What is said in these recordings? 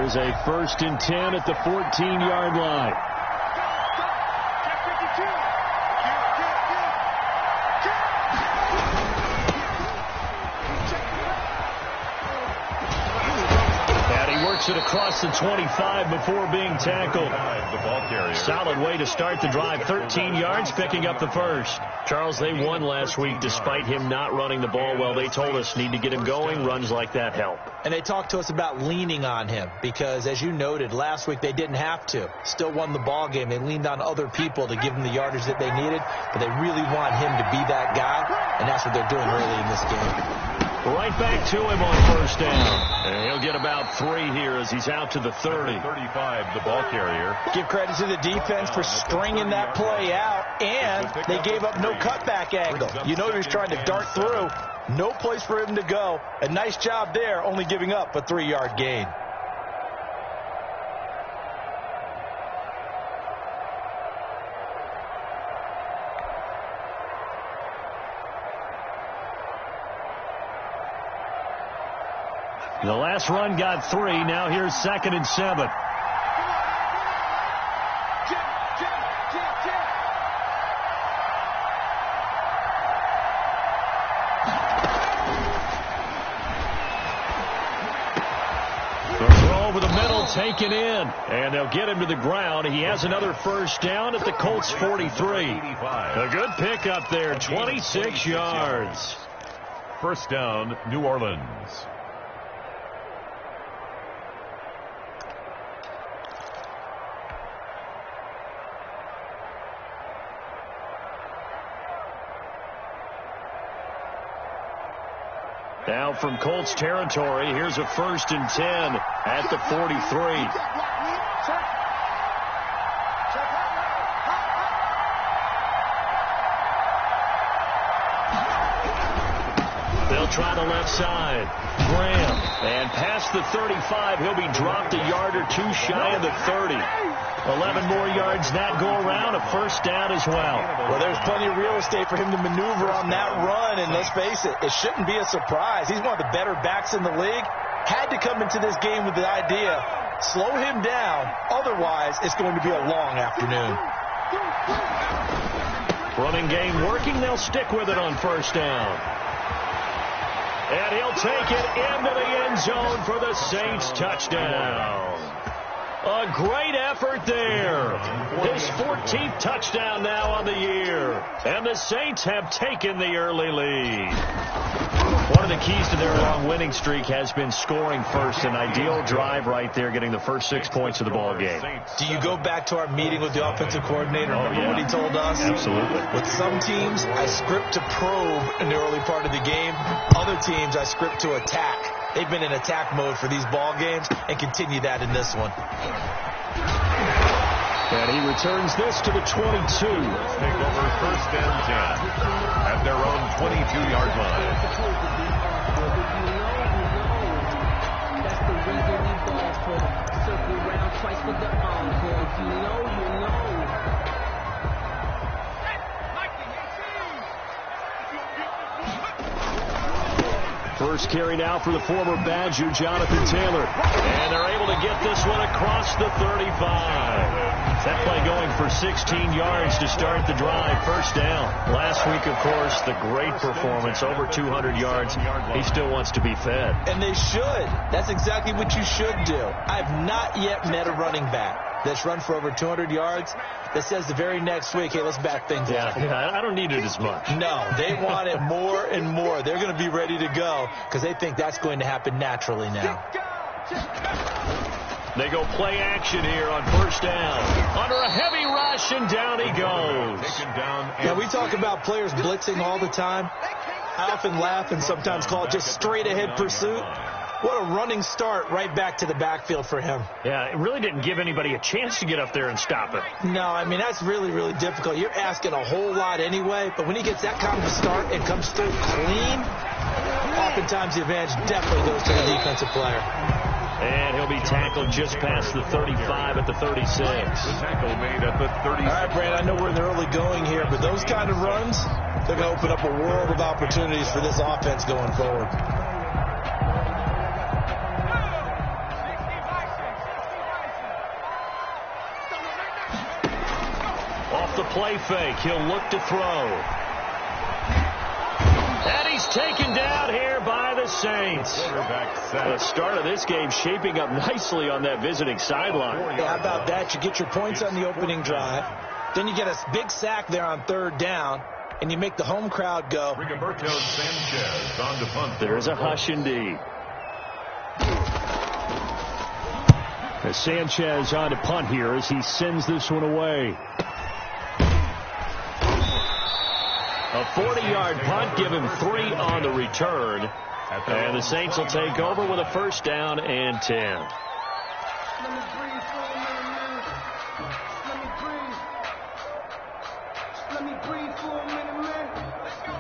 Here's a 1st and 10 at the 14-yard line. It across the 25 before being tackled. The ball carrier. Solid way to start the drive. 13 yards, picking up the first. Charles, they won last week despite him not running the ball well. They told us need to get him going. Runs like that help. And they talked to us about leaning on him because, as you noted, last week they didn't have to. Still won the ball game. They leaned on other people to give them the yardage that they needed, but they really want him to be that guy, and that's what they're doing early in this game. Right back to him on 1st down. And he'll get about 3 here as he's out to the 30. 35, the ball carrier. Give credit to the defense for stringing that play out, and they gave up no cutback angle. You know he was trying to dart through. No place for him to go. A nice job there, only giving up a 3-yard gain. The last run got 3. Now here's 2nd and 7. The throw over the middle taken in. And they'll get him to the ground. He has another 1st down at the Colts 43. A good pickup there. 26 yards. 1st down, New Orleans. Now from Colts territory, here's a 1st and 10 at the 43. They'll try the left side. Graham. And past the 35, he'll be dropped a yard or 2 shy of the 30. 11 more yards that go around, a 1st down as well. Well, there's plenty of real estate for him to maneuver on that run, and let's face it, it shouldn't be a surprise. He's one of the better backs in the league. Had to come into this game with the idea, slow him down, otherwise it's going to be a long afternoon. Running game working, they'll stick with it on 1st down. And he'll take it into the end zone for the Saints touchdown. A great effort there. His 14th touchdown now on the year. And the Saints have taken the early lead. One of the keys to their long winning streak has been scoring first. An ideal drive right there, getting the first 6 points of the ball game. Do you go back to our meeting with the offensive coordinator? Remember what he told us? Absolutely. With some teams, I script to probe in the early part of the game. Other teams, I script to attack. They've been in attack mode for these ball games and continue that in this one. And he returns this to the 22. Let's take over 1st and 10 at their own 22-yard line. That's the reason we ball for. Circle round twice with the encore. If you know, you know. First carry now for the former Badger, Jonathan Taylor. And they're able to get this one across the 35. That play going for 16 yards to start the drive. 1st down. Last week, of course, the great performance, over 200 yards. He still wants to be fed. And they should. That's exactly what you should do. I've not yet met a running back that's run for over 200 yards that says the very next week, hey, let's back things up. Yeah, I don't need it as much. No, they want it more and more. They're going to be ready to go because they think that's going to happen naturally now. They go play action here on 1st down. Under a heavy rush, and down he goes. Now, we talk about players blitzing all the time. I often laugh and sometimes call it just straight-ahead pursuit. What a running start right back to the backfield for him. Yeah, it really didn't give anybody a chance to get up there and stop him. No, I mean, that's really, really difficult. You're asking a whole lot anyway, but when he gets that kind of a start and comes through clean, oftentimes the advantage definitely goes to the defensive player. And he'll be tackled just past the 35 at the 36. The tackle made at the 36. All right, Brad, I know we're in the early going here, but those kind of runs, they're going to open up a world of opportunities for this offense going forward. off the play fake. He'll look to throw. And he's taken down here by the Saints. The start of this game shaping up nicely on that visiting sideline. Yeah, how about that? You get your points on the opening drive. Then you get a big sack there on third down, and you make the home crowd go. Rigoberto Sanchez on to punt. There's a hush indeed. As Sanchez on to punt here as he sends this one away. A 40-yard punt, give him 3 on the return. And the Saints will take over with a first down and 10.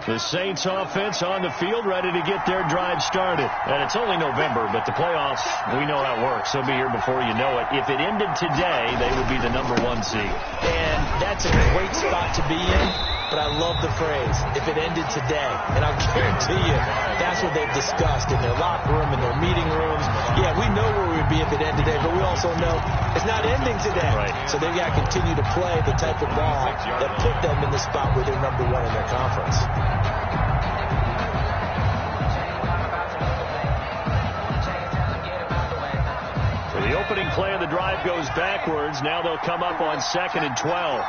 The Saints offense on the field, ready to get their drive started. And it's only November, but the playoffs, we know how it works. They'll be here before you know it. If it ended today, they would be the #1 seed. And that's a great spot to be in, but I love the phrase, if it ended today. And I'll guarantee you, that's what they've discussed in their locker room, in their meeting rooms. Yeah, we know where we'd be if it ended today, but we also know it's not ending today. Right. So they've got to continue to play the type of ball that put them in the spot where they're #1 in their conference. The opening play of the drive goes backwards. Now they'll come up on 2nd and 12.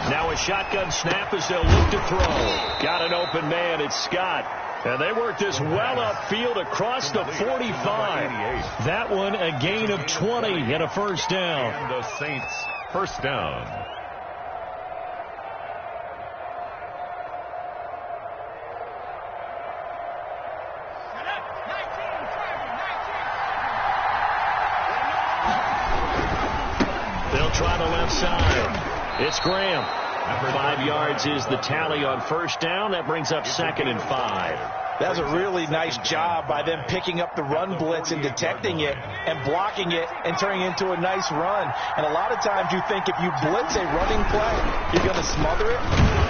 Now a shotgun snap as they'll look to throw. Got an open man. It's Scott. And they work this well upfield across the 45. That one a gain of 20 and a first down. And the Saints first down. They'll try the left side. It's Graham. 5 yards is the tally on first down. That brings up 2nd and 5. That was a really nice job by them picking up the run blitz and detecting it and blocking it and turning it into a nice run. And a lot of times you think if you blitz a running play, you're going to smother it.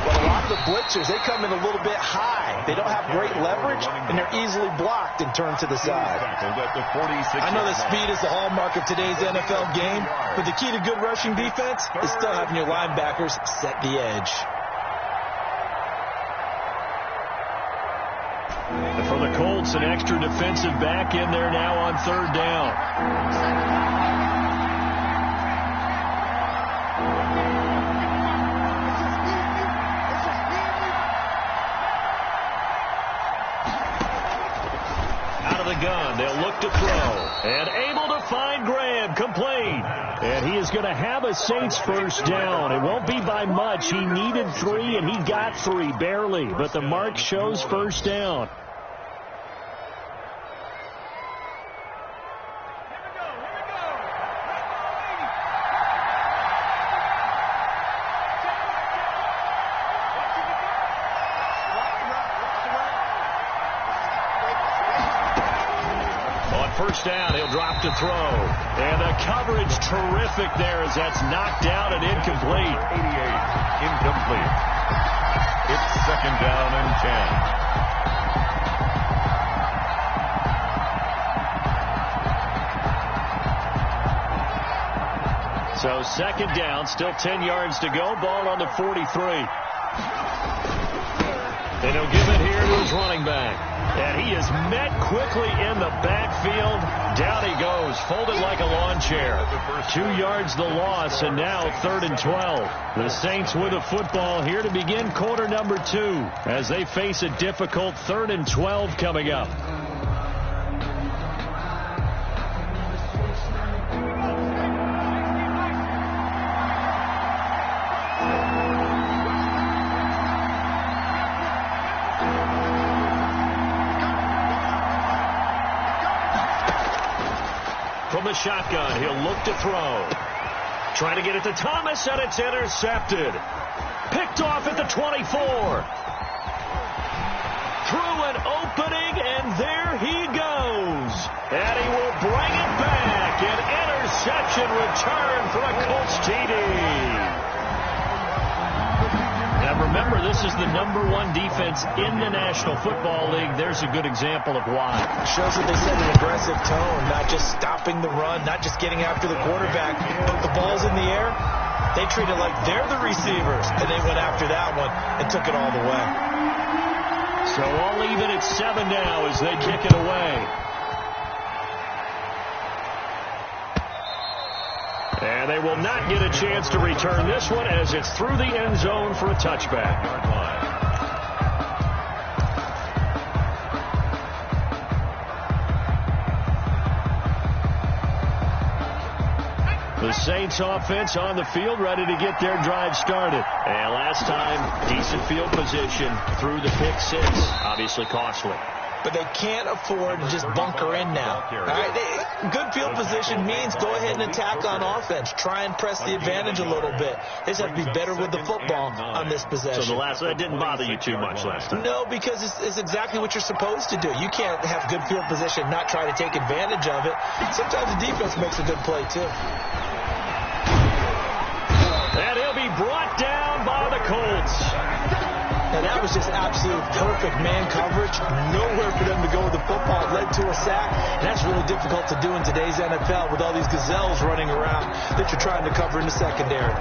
But a lot of the blitzers, they come in a little bit high. They don't have great leverage, and they're easily blocked and turned to the side. I know that speed is the hallmark of today's NFL game, but the key to good rushing defense is still having your linebackers set the edge. And for the Colts, an extra defensive back in there now on third down. Out of the gun, they'll look to throw. And able to find Graham, complete. And he is going to have a Saints first down. It won't be by much. He needed 3, and he got 3, barely. But the mark shows first down. First down, he'll drop to throw. And the coverage terrific there as that's knocked down and incomplete. 88, incomplete. It's 2nd down and 10. So 2nd down, still 10 yards to go. Ball on the 43. And he'll give it here to his running back. And he is met quickly in the backfield. Down he goes, folded like a lawn chair. 2 yards the loss, and now 3rd and 12. The Saints with a football here to begin quarter number 2 as they face a difficult 3rd and 12 coming up. From the shotgun, he'll look to throw. Trying to get it to Thomas, and it's intercepted. Picked off at the 24. Through an opening, and there he goes. And he will bring it back. An interception return for a Colts TD. Never remember, this is the #1 defense in the National Football League. There's a good example of why. Shows that they set an aggressive tone, not just stopping the run, not just getting after the quarterback. But the ball's in the air, they treat it like they're the receivers, and they went after that one and took it all the way. So all even at 7 now as they kick it away. And they will not get a chance to return this one as it's through the end zone for a touchback. The Saints offense on the field, ready to get their drive started. And last time, decent field position through the pick 6. Obviously costly. But they can't afford to just bunker in now. All right? Good field position means go ahead and attack on offense. Try and press the advantage a little bit. They just have to be better with the football on this possession. So that didn't bother you too much last time? No, because it's exactly what you're supposed to do. You can't have good field position, not try to take advantage of it. Sometimes the defense makes a good play, too. And he'll be brought down by the Colts. And that was just absolute perfect man coverage. Nowhere for them to go with the football. It led to a sack. And that's really difficult to do in today's NFL with all these gazelles running around that you're trying to cover in the secondary.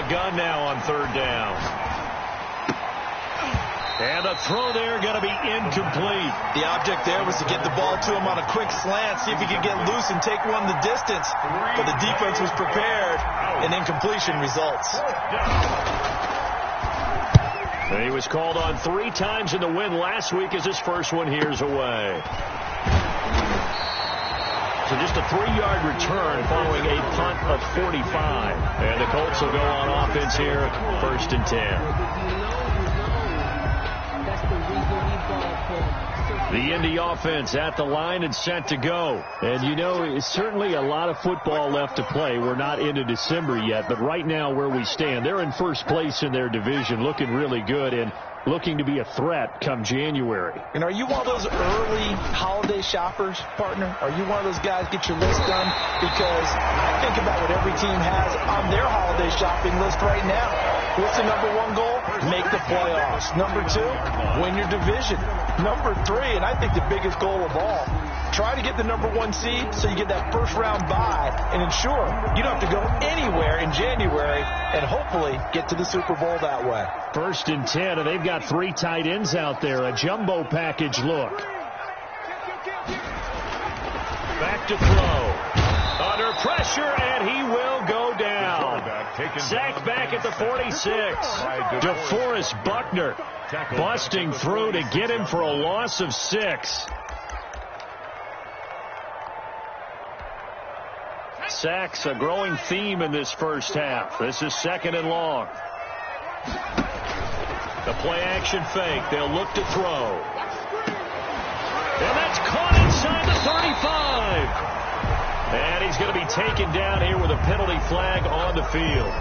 Gun now on 3rd down. And the throw there going to be incomplete. The object there was to get the ball to him on a quick slant, see if he could get loose and take one the distance. But the defense was prepared, and incompletion results. And he was called on 3 times in the win last week as his first one here's away. So just a 3-yard return following a punt of 45. And the Colts will go on offense here, 1st and 10. The Indy offense at the line and set to go. And, you know, it's certainly a lot of football left to play. We're not into December yet, but right now where we stand, they're in first place in their division, looking really good and looking to be a threat come January. And are you one of those early holiday shoppers, partner? Are you one of those guys get your list done? Because think about what every team has on their holiday shopping list right now. What's the #1 goal? Make the playoffs. #2, win your division. #3, and I think the biggest goal of all, try to get the #1 seed so you get that first-round bye and ensure you don't have to go anywhere in January and hopefully get to the Super Bowl that way. 1st and 10, and they've got 3 tight ends out there. A jumbo package look. Back to throw. Under pressure, and he will go down. Sacked back at the 46. DeForest Buckner busting through to get him for a loss of 6. Sacks, a growing theme in this first half. This is 2nd and long. The play action fake. They'll look to throw. And that's caught inside the 35. And he's going to be taken down here with a penalty flag on the field.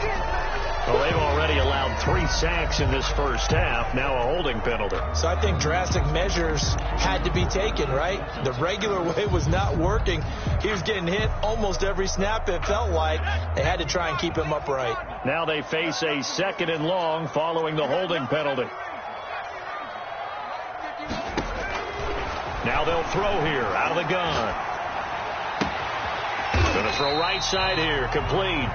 Well, they've already allowed 3 sacks in this first half. Now a holding penalty. So I think drastic measures had to be taken, right? The regular way was not working. He was getting hit almost every snap, it felt like. They had to try and keep him upright. Now they face a 2nd and long following the holding penalty. Now they'll throw here out of the gun. Going to throw right side here, complete.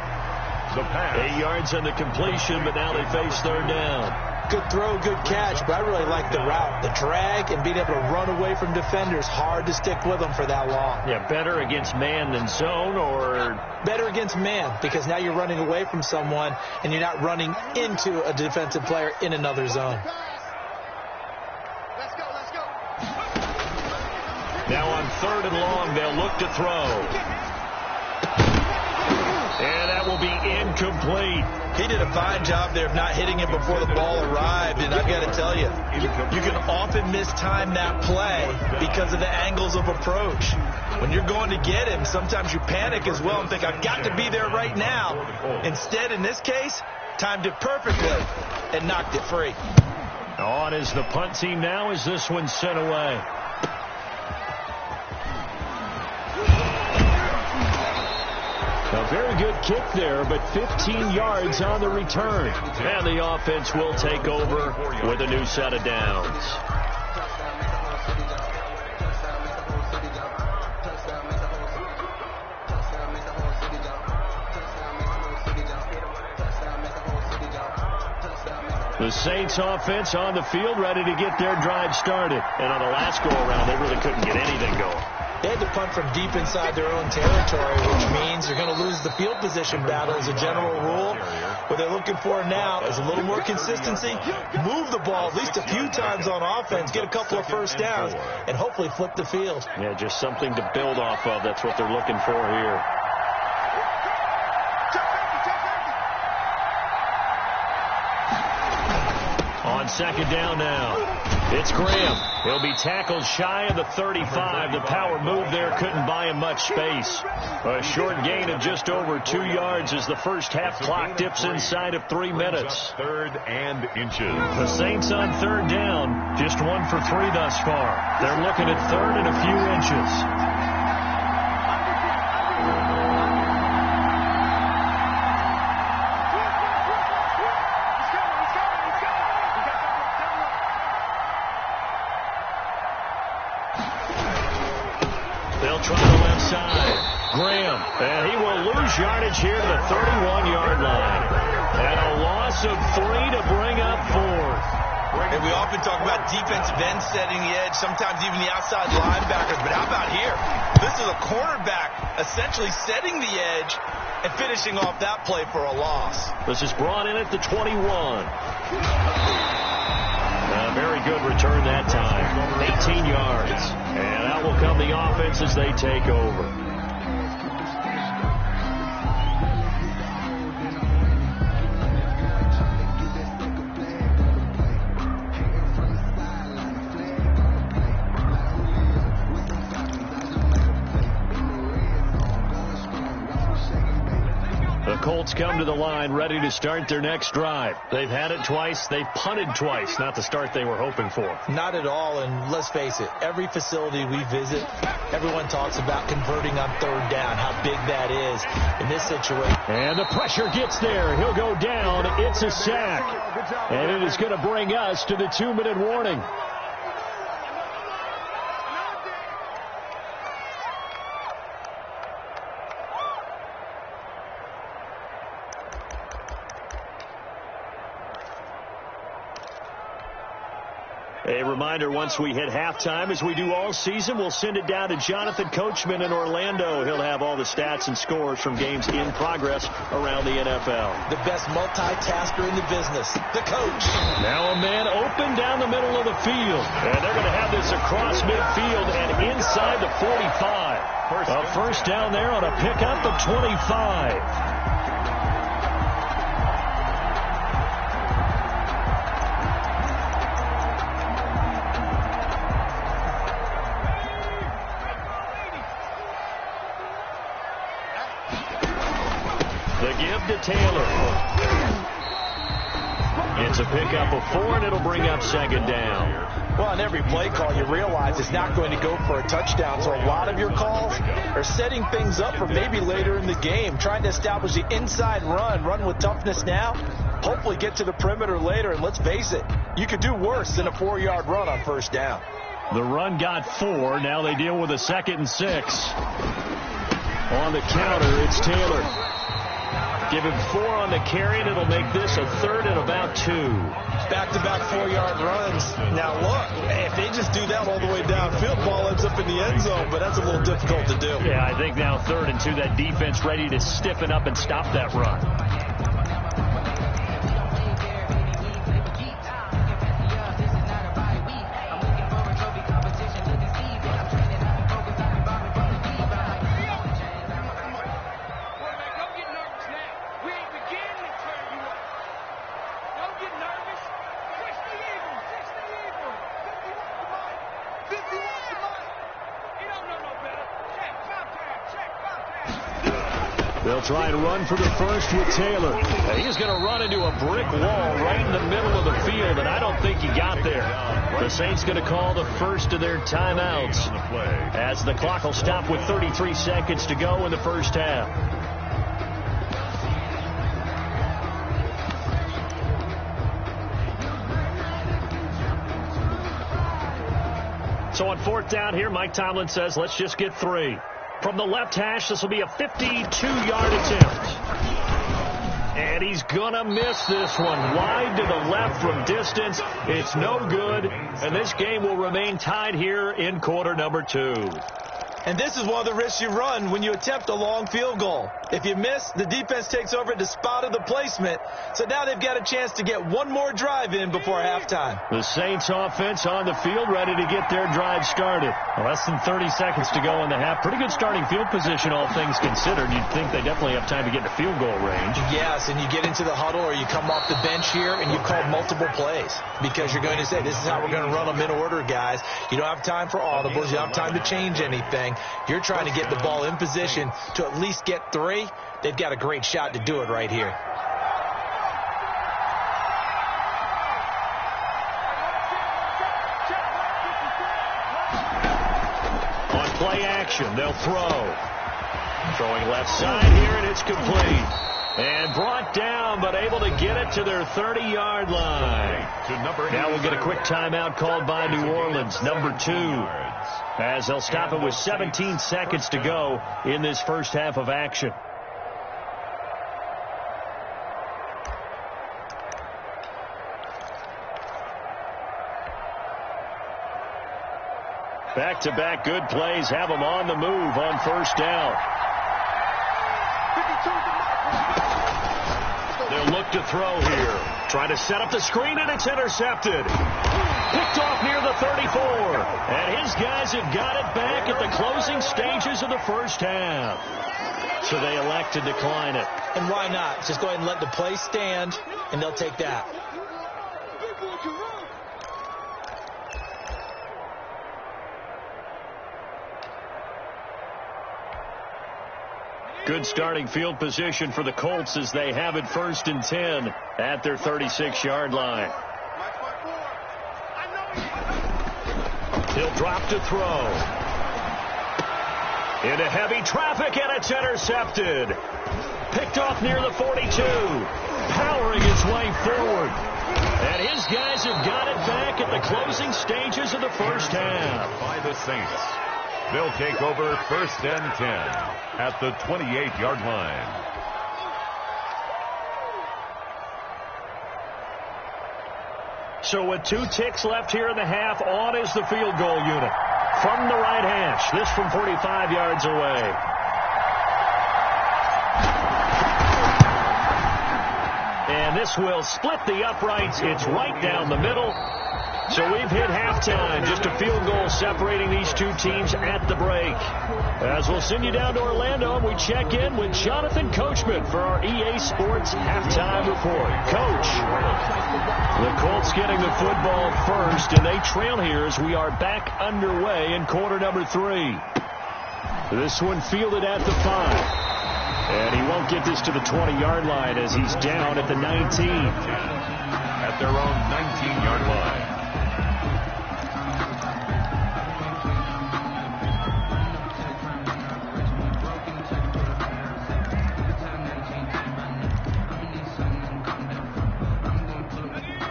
The pass. 8 yards on the completion, but now they face 3rd down. Good throw, good catch, but I really like the route. The drag and being able to run away from defenders, hard to stick with them for that long. Yeah, better against man than zone, or? Better against man, because now you're running away from someone and you're not running into a defensive player in another zone. Now on 3rd and long, they'll look to throw. And that will be incomplete. incomplete. He did a fine job there of not hitting it before the ball arrived, and I've got to tell you, you can often mistime that play because of the angles of approach. When you're going to get him, sometimes you panic as well and think, I've got to be there right now. Instead, in this case, timed it perfectly and knocked it free. On is the punt team now as this one's sent away. A very good kick there, but 15 yards on the return. And the offense will take over with a new set of downs. The Saints offense on the field ready to get their drive started. And on the last go-around, they really couldn't get anything going. They had to punt from deep inside their own territory, which means you're going to lose the field position battle as a general rule. What they're looking for now is a little more consistency, move the ball at least a few times on offense, get a couple of first downs, and hopefully flip the field. Yeah, just something to build off of. That's what they're looking for here. On second down now. It's Graham. He'll be tackled shy of the 35. The power move there couldn't buy him much space. A short gain of just over 2 yards as the first half clock dips inside of 3 minutes. Third and inches. The Saints on third down. Just 1 for 3 thus far. They're looking at third and a few inches. Try the left side. Graham, and he will lose yardage here to the 31-yard line. And a loss of 3 to bring up fourth. And we often talk about defensive ends setting the edge, sometimes even the outside linebackers. But how about here? This is a cornerback essentially setting the edge and finishing off that play for a loss. This is brought in at the 21. A very good return that time. 18 yards. And out will come the offense as they take over. Colts come to the line ready to start their next drive. They've had it twice. They've punted twice. Not the start they were hoping for. Not at all. And let's face it, every facility we visit, everyone talks about converting on third down, how big that is in this situation. And the pressure gets there. He'll go down. It's a sack. And it is going to bring us to the 2-minute warning. A reminder, once we hit halftime, as we do all season, we'll send it down to Jonathan Coachman in Orlando. He'll have all the stats and scores from games in progress around the NFL. The best multitasker in the business, the coach. Now a man open down the middle of the field. And they're going to have this across midfield and inside the 45. A first down there on a pickup of 25. To Taylor. It's a pickup of 4, and it'll bring up second down. Well, on every play call, you realize it's not going to go for a touchdown, so a lot of your calls are setting things up for maybe later in the game, trying to establish the inside run with toughness now, hopefully get to the perimeter later, and let's face it, you could do worse than a 4-yard run on first down. The run got 4. Now they deal with a 2nd and 6. On the counter, it's Taylor. Give him 4 on the carry, and it'll make this a 3rd and about 2. Back-to-back 4-yard runs. Now, look, if they just do that all the way downfield, ball ends up in the end zone, but that's a little difficult to do. Yeah, I think now 3rd and 2, that defense ready to stiffen up and stop that run. We ain't beginning. They'll try and run for the first with Taylor. He's going to run into a brick wall right in the middle of the field, and I don't think he got there. The Saints going to call the first of their timeouts as the clock will stop with 33 seconds to go in the first half. So on fourth down here, Mike Tomlin says, let's just get 3. From the left hash, this will be a 52-yard attempt. And he's going to miss this one. Wide to the left from distance. It's no good. And this game will remain tied here in quarter number 2. And this is one of the risks you run when you attempt a long field goal. If you miss, the defense takes over at the spot of the placement. So now they've got a chance to get one more drive in before halftime. The Saints offense on the field ready to get their drive started. Less than 30 seconds to go in the half. Pretty good starting field position, all things considered. You'd think they definitely have time to get to field goal range. Yes, and you get into the huddle or you come off the bench here and you call multiple plays because you're going to say, this is how we're going to run them in order, guys. You don't have time for audibles. You don't have time to change anything. You're trying to get the ball in position to at least get 3. They've got a great shot to do it right here. On play action, they'll throw. Throwing left side here, and it's complete. And brought down, but able to get it to their 30-yard line. Now we'll get a quick timeout called by New Orleans, number 2. As they'll stop it with 17 seconds to go in this first half of action. Back-to-back good plays have them on the move on first down. They'll look to throw here. Trying to set up the screen, and it's intercepted. Picked off near the 34. And his guys have got it back at the closing stages of the first half. So they elect to decline it. And why not? Just go ahead and let the play stand, and they'll take that. Good starting field position for the Colts as they have it 1st and 10 at their 36-yard line. He'll drop to throw. Into heavy traffic, and it's intercepted. Picked off near the 42. Powering his way forward. And his guys have got it back at the closing stages of the first half. By the Saints. They'll take over 1st and 10 at the 28-yard line. So with 2 ticks left here in the half, on is the field goal unit. From the right hash, this from 45 yards away. And this will split the uprights. It's right down the middle. So we've hit halftime. Just a field goal separating these 2 teams at the break. As we'll send you down to Orlando, and we check in with Jonathan Coachman for our EA Sports halftime report. Coach, the Colts getting the football first, and they trail here as we are back underway in quarter number 3. This one fielded at the 5. And he won't get this to the 20-yard line as he's down at the 19. At their own 19-yard line.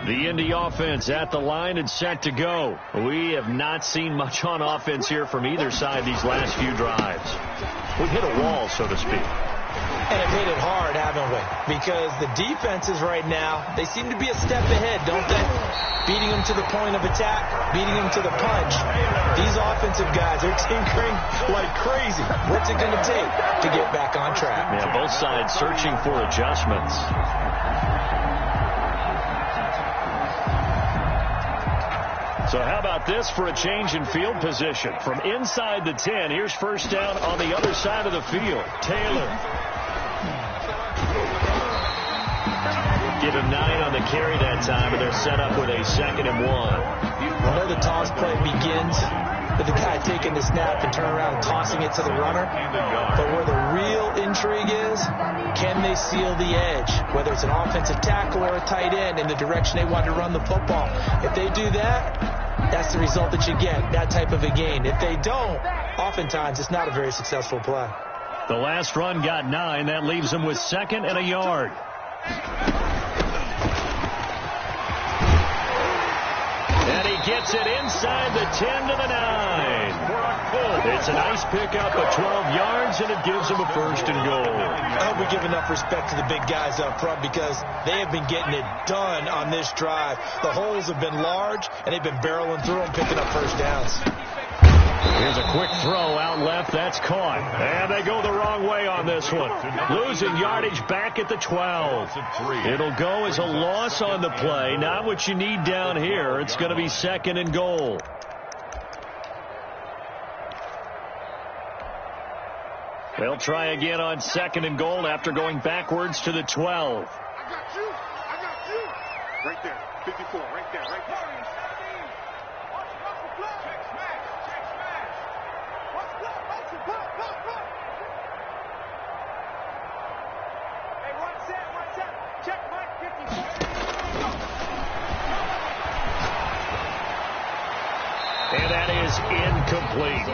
The Indy offense at the line and set to go. We have not seen much on offense here from either side these last few drives. We've hit a wall, so to speak. And have hit it hard, haven't we? Because the defenses right now, they seem to be a step ahead, don't they? Beating them to the point of attack, beating them to the punch. These offensive guys, they're tinkering like crazy. What's it going to take to get back on track? Yeah, both sides searching for adjustments. So how about this for a change in field position? From inside the 10, here's first down on the other side of the field. Taylor. Give him 9 on the carry that time, and they're set up with a 2nd and 1. I know the toss play begins with the guy taking the snap and turning around and tossing it to the runner. But where the real intrigue is, can they seal the edge, whether it's an offensive tackle or a tight end, in the direction they want to run the football? If they do that, that's the result that you get, that type of a gain. If they don't, oftentimes it's not a very successful play. The last run got 9. That leaves them with 2nd and a yard. And he gets it inside the 10 to the 9. It's a nice pickup of 12 yards, and it gives them a 1st and goal. I hope we give enough respect to the big guys up front, because they have been getting it done on this drive. The holes have been large, and they've been barreling through them, picking up first downs. Here's a quick throw out left. That's caught. And they go the wrong way on this one. Losing yardage back at the 12. It'll go as a loss on the play. Not what you need down here. It's going to be 2nd and goal. They'll try again on 2nd and goal after going backwards to the 12. I got you. Right there. 54. Right there. Right there. And that is incomplete.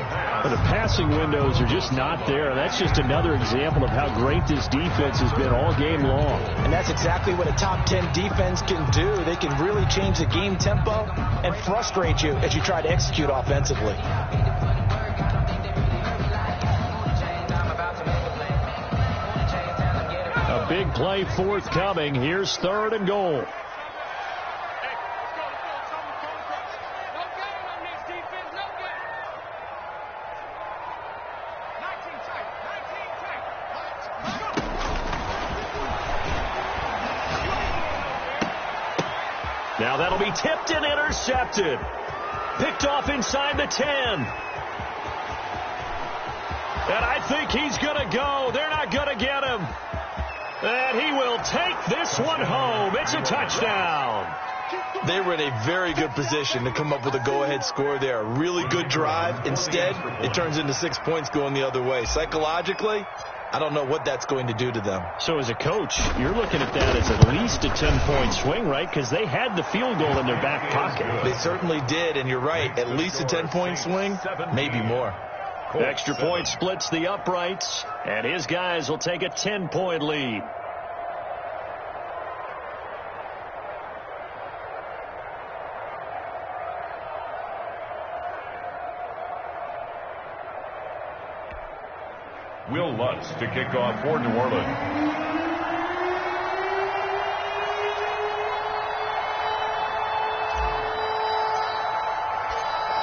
The passing windows are just not there. That's just another example of how great this defense has been all game long. And that's exactly what a top 10 defense can do. They can really change the game tempo and frustrate you as you try to execute offensively. A big play forthcoming. Here's 3rd and goal. Now that'll be tipped and intercepted. Picked off inside the 10. And I think he's going to go. They're not going to get him. And he will take this one home. It's a touchdown. They were in a very good position to come up with a go-ahead score there. A really good drive. Instead, it turns into 6 points going the other way. Psychologically, I don't know what that's going to do to them. So as a coach, you're looking at that as at least a 10-point swing, right? Because they had the field goal in their back pocket. They certainly did, and you're right. At least a 10-point swing, maybe more. Extra point splits the uprights, and his guys will take a 10-point lead. Will Lutz to kick off for New Orleans.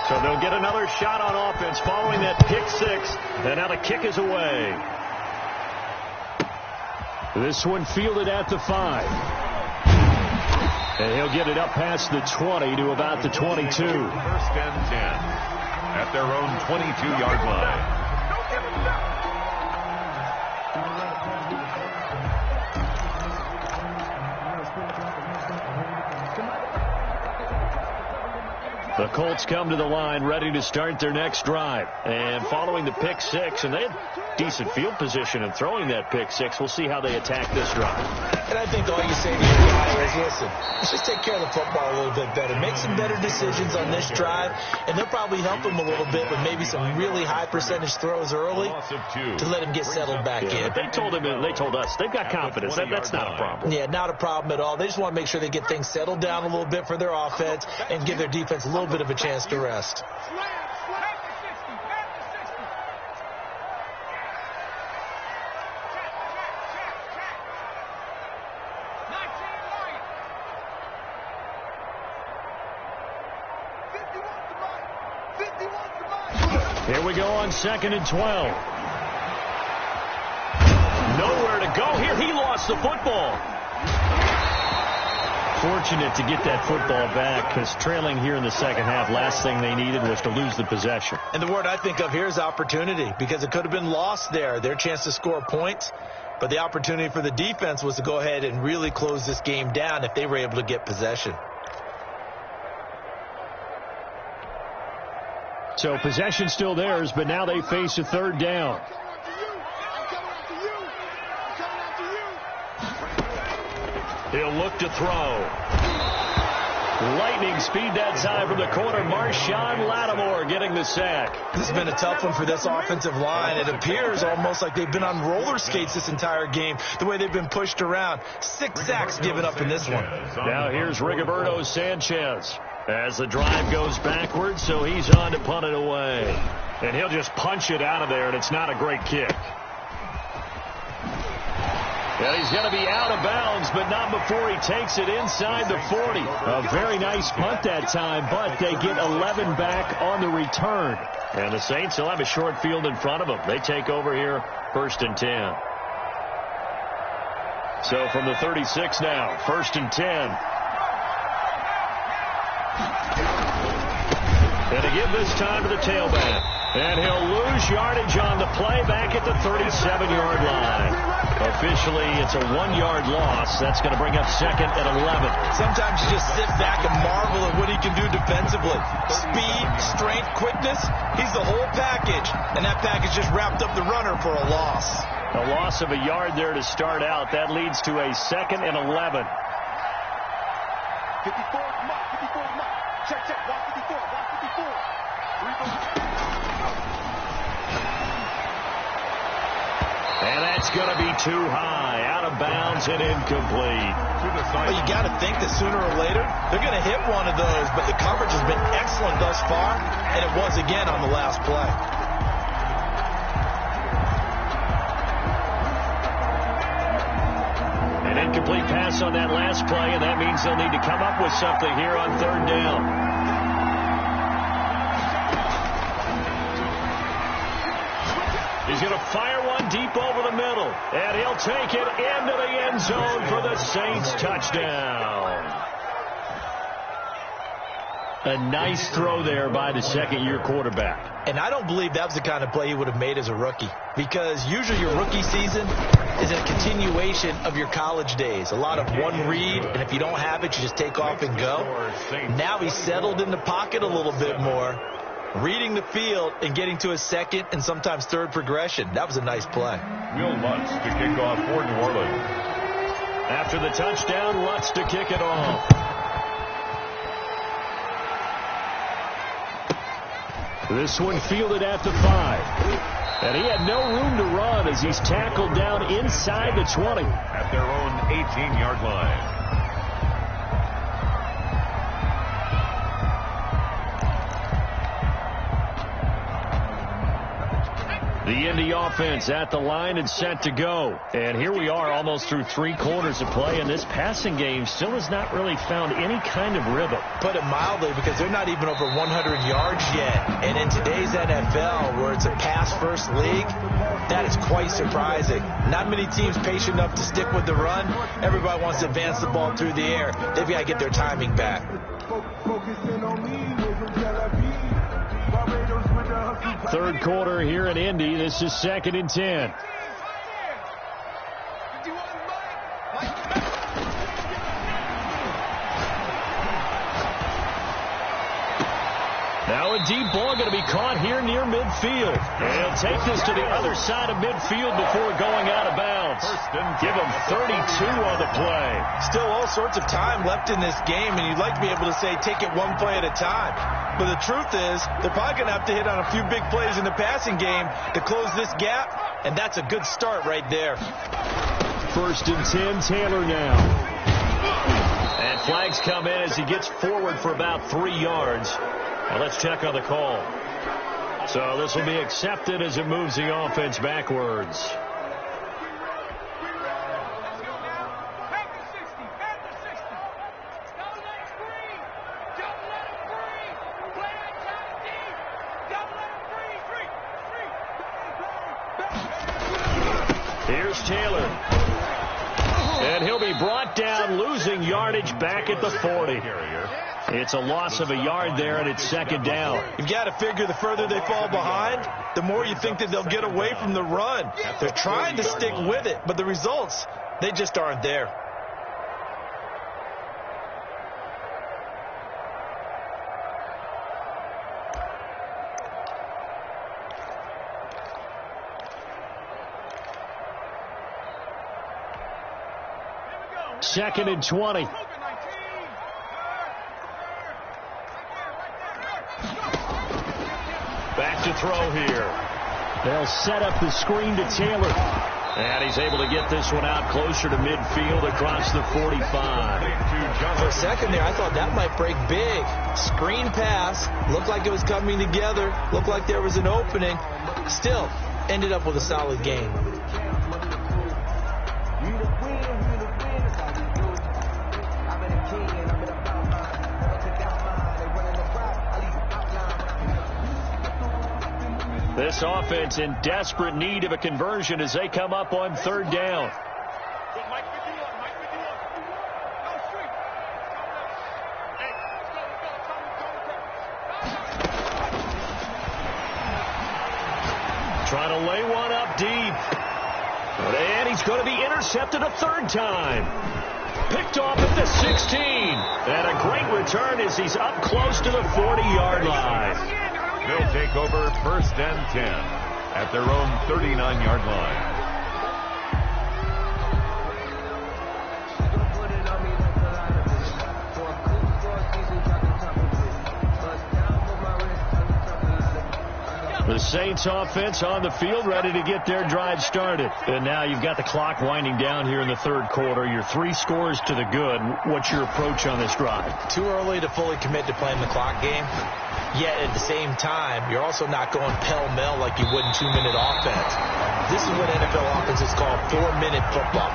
So they'll get another shot on offense following that pick 6. And now the kick is away. This one fielded at the 5. And he'll get it up past the 20 to about the 22. 1st and 10 at their own 22-yard line. The Colts come to the line ready to start their next drive. And following the pick 6, and they had decent field position in throwing that pick 6. We'll see how they attack this drive. And I think all you say to your guy is, listen, let's just take care of the football a little bit better. Make some better decisions on this drive, and they'll probably help him a little bit with maybe some really high percentage throws early to let him get settled back in. But they told us they've got confidence. That's not a problem. Yeah, not a problem at all. They just want to make sure they get things settled down a little bit for their offense and give their defense a little bit of a chance to rest. Here we go on 2nd and 12. Nowhere to go here. He lost the football. Fortunate to get that football back, because trailing here in the second half, last thing they needed was to lose the possession. And the word I think of here is opportunity, because it could have been lost there, their chance to score points. But the opportunity for the defense was to go ahead and really close this game down if they were able to get possession. So possession still theirs, but now they face a third down. He'll look to throw. Lightning speed that time from the corner. Marshawn Lattimore getting the sack. This has been a tough one for this offensive line. It appears almost like they've been on roller skates this entire game, the way they've been pushed around. 6 sacks given up in this one. Now here's Rigoberto Sanchez as the drive goes backwards, so he's on to punt it away. And he'll just punch it out of there, and it's not a great kick. Well, he's going to be out of bounds, but not before he takes it inside the 40. A very nice punt that time, but they get 11 back on the return. And the Saints will have a short field in front of them. They take over here, 1st and 10. So from the 36 now, 1st and 10. And to give this time to the tailback. And he'll lose yardage on the play back at the 37-yard line. Officially, it's a 1-yard loss. That's going to bring up 2nd and 11. Sometimes you just sit back and marvel at what he can do defensively. Speed, strength, quickness. He's the whole package. And that package just wrapped up the runner for a loss. A loss of a yard there to start out. That leads to a 2nd and 11. 54, come on, 54, come on. Check, 154, 154. And that's going to be too high, out of bounds and incomplete. Well, you got to think that sooner or later they're going to hit one of those, but the coverage has been excellent thus far, and it was again on the last play. An incomplete pass on that last play, and that means they'll need to come up with something here on 3rd down. He's going to fire one deep over the middle, and he'll take it into the end zone for the Saints touchdown. A nice throw there by the 2nd-year quarterback. And I don't believe that was the kind of play he would have made as a rookie, because usually your rookie season is a continuation of your college days. A lot of one read, and if you don't have it, you just take off and go. Now he's settled in the pocket a little bit more, reading the field and getting to a 2nd and sometimes 3rd progression. That was a nice play. Will Lutz to kick off for New Orleans. After the touchdown, Lutz to kick it off. This one fielded at the 5. And he had no room to run as he's tackled down inside the 20. At their own 18-yard line. The Indy offense at the line and set to go. And here we are almost through 3 quarters of play, and this passing game still has not really found any kind of rhythm. Put it mildly, because they're not even over 100 yards yet. And in today's NFL, where it's a pass-first league, that is quite surprising. Not many teams patient enough to stick with the run. Everybody wants to advance the ball through the air. They've got to get their timing back. Third quarter here in Indy. This is 2nd and 10. Now a deep ball going to be caught here near midfield. And he'll take this to the other side of midfield before going out of bounds. Give him 32 on the play. Still all sorts of time left in this game, and you'd like to be able to say take it one play at a time. But the truth is, they're probably going to have to hit on a few big plays in the passing game to close this gap, and that's a good start right there. 1st and 10, Taylor now. And flags come in as he gets forward for about 3 yards. Now let's check on the call. So this will be accepted as it moves the offense backwards. Here's Taylor. And he'll be brought down, losing yardage back at the 40. It's a loss of a yard there, and it's 2nd down. You've got to figure the further they fall behind, the more you think that they'll get away from the run. They're trying to stick with it, but the results, they just aren't there. 2nd and 20. Back to throw here. They'll set up the screen to Taylor. And he's able to get this one out closer to midfield across the 45. For a second there, I thought that might break big. Screen pass. Looked like it was coming together. Looked like there was an opening. Still, ended up with a solid game. This offense in desperate need of a conversion as they come up on 3rd down. Trying to lay one up deep. And he's going to be intercepted a 3rd time. Picked off at the 16. And a great return as he's up close to the 40-yard line. They'll take over 1st and 10 at their own 39-yard line. The Saints offense on the field ready to get their drive started. And now you've got the clock winding down here in the 3rd quarter. You're 3 scores to the good. What's your approach on this drive? Too early to fully commit to playing the clock game. Yet at the same time, you're also not going pell-mell like you would in 2-minute offense. This is what NFL offenses call 4-minute football.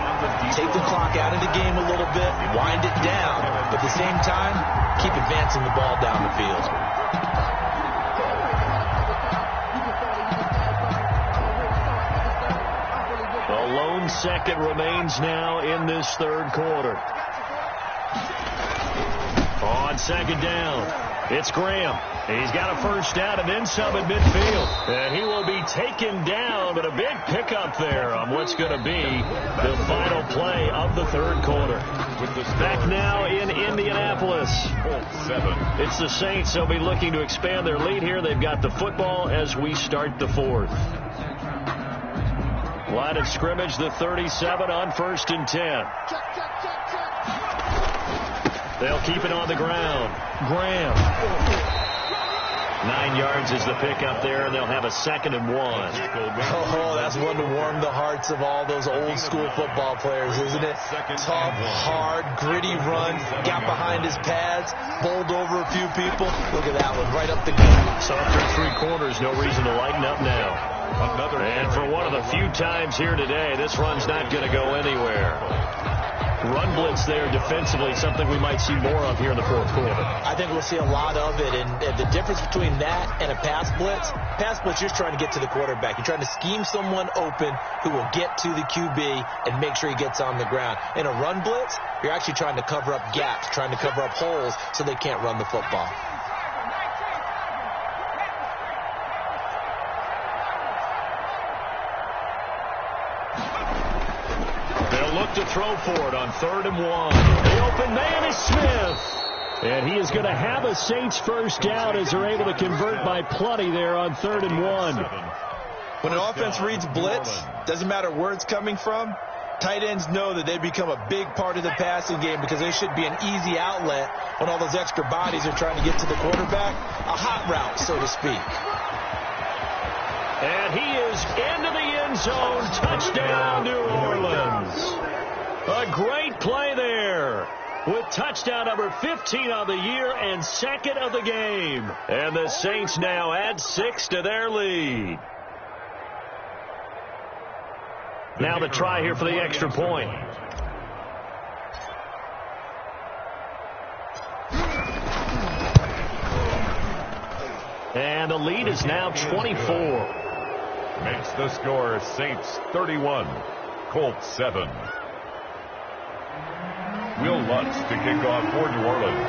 Take the clock out of the game a little bit, wind it down, but at the same time, keep advancing the ball down the field. A lone second remains now in this 3rd quarter. On 2nd down, it's Graham. He's got a 1st down and then some at midfield. And he will be taken down, but a big pickup there on what's going to be the final play of the 3rd quarter. Back now in Indianapolis. It's the Saints. They'll be looking to expand their lead here. They've got the football as we start the 4th. Line of scrimmage, the 37 on 1st and 10. They'll keep it on the ground. Graham. 9 yards is the pickup there, and they'll have a 2nd and 1. Oh, that's one to warm the hearts of all those old school football players, isn't it? Tough, hard, gritty run, got behind his pads, bowled over a few people. Look at that one, right up the gut. So after 3 quarters, no reason to lighten up now. And for one of the few times here today, this run's not going to go anywhere. Run blitz there defensively, something we might see more of here in the 4th quarter. I think we'll see a lot of it, and the difference between that and a pass blitz, you're trying to get to the quarterback. You're trying to scheme someone open who will get to the QB and make sure he gets on the ground. In a run blitz, you're actually trying to cover up gaps, trying to cover up holes so they can't run the football. Look to throw for it on 3rd and 1. The open man is Smith. And he is going to have a Saints 1st down as they're able to convert by plenty there on 3rd and 1. When an offense reads blitz, doesn't matter where it's coming from, tight ends know that they become a big part of the passing game because they should be an easy outlet when all those extra bodies are trying to get to the quarterback. A hot route, so to speak. And he is into the end zone. Touchdown, New Orleans. A great play there with touchdown number 15 of the year and 2nd of the game. And the Saints now add 6 to their lead. Now the try here for the extra point. And the lead is now 24. Makes the score Saints 31, Colts 7. Will Lutz to kick off for New Orleans.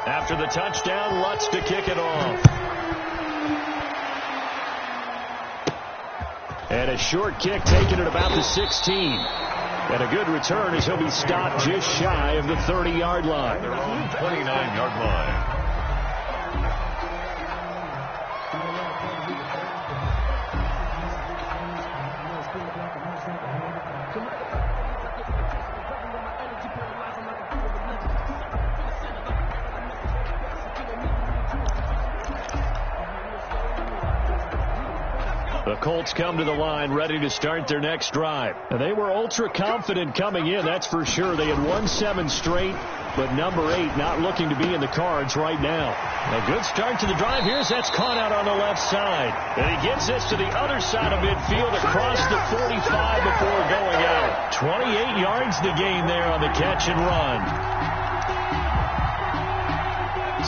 After the touchdown, Lutz to kick it off. And a short kick taken at about the 16. And a good return as he'll be stopped just shy of the 30-yard line. Their own 29-yard line. The Colts come to the line ready to start their next drive. And they were ultra confident coming in, that's for sure. They had won 7 straight, but number 8 not looking to be in the cards right now. A good start to the drive. Here's that's caught out on the left side. And he gets this to the other side of midfield across the 45 before going out. 28 yards to gain there on the catch and run.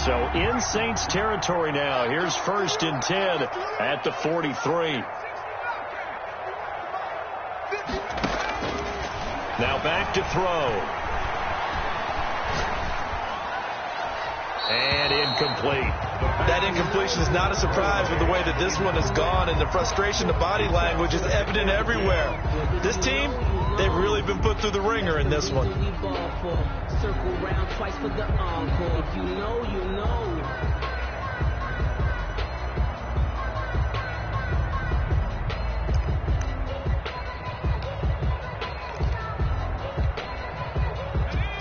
So in Saints territory now. Here's 1st and 10 at the 43. Now back to throw. And incomplete. That incompletion is not a surprise with the way that this one has gone, and the frustration, the body language is evident everywhere. This team, they've really been put through the ringer in this one. Circle round twice for the encore. If you know, you know.